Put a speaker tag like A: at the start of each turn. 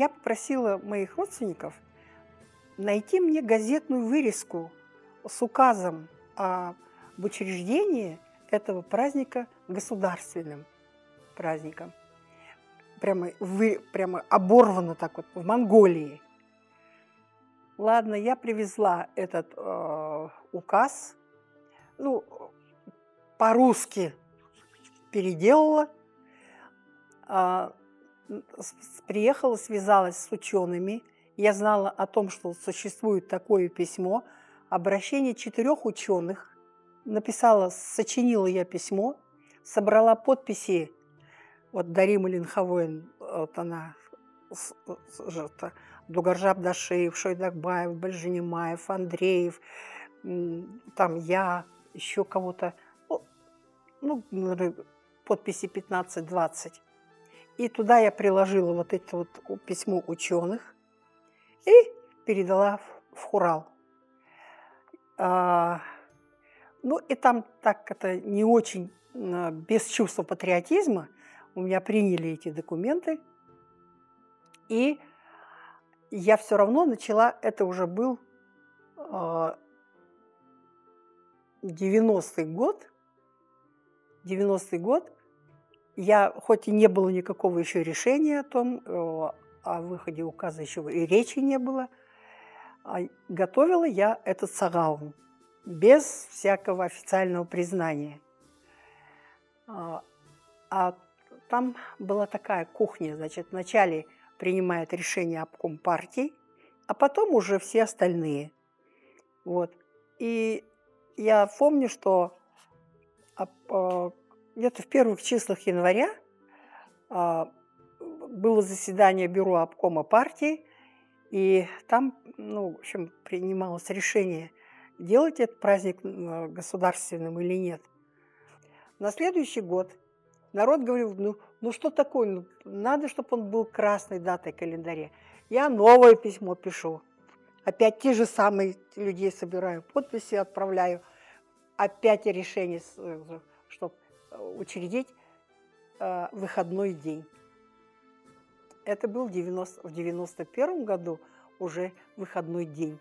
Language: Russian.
A: я попросила моих родственников найти мне газетную вырезку с указом об учреждении этого праздника государственным праздником. Прямо оборвано так вот в Монголии. Ладно, я привезла этот указ, ну, по-русски переделала, приехала, связалась с учеными. Я знала о том, что существует такое письмо, обращение 4 ученых. Написала, сочинила я письмо, собрала подписи. Вот Дарима Линховоин, вот она, Дугаржаб Дашиев, Шойдакбаев, Бальжинимаев, Андреев, там я, еще кого-то, ну, подписи 15-20. И туда я приложила вот это вот письмо ученых и передала в Хурал. Ну, и там так это не очень, без чувства патриотизма, у меня приняли эти документы, и я все равно начала, это уже был 90-й год, я, хоть и не было никакого еще решения о том, о выходе указа еще и речи не было, готовила я этот сагаун без всякого официального признания. А там была такая кухня, значит, вначале принимает решение обком партий, а потом уже все остальные. Вот. И я помню, что где-то в первых числах января было заседание бюро обкома партии, и там, ну, в общем, принималось решение, делать этот праздник государственным или нет. На следующий год народ говорил, ну что такое, ну, надо, чтобы он был красной датой в календаре. Я новое письмо пишу, опять те же самые людей собираю, подписи отправляю, опять решение, чтобы учредить выходной день. Это был в 91 году уже выходной день.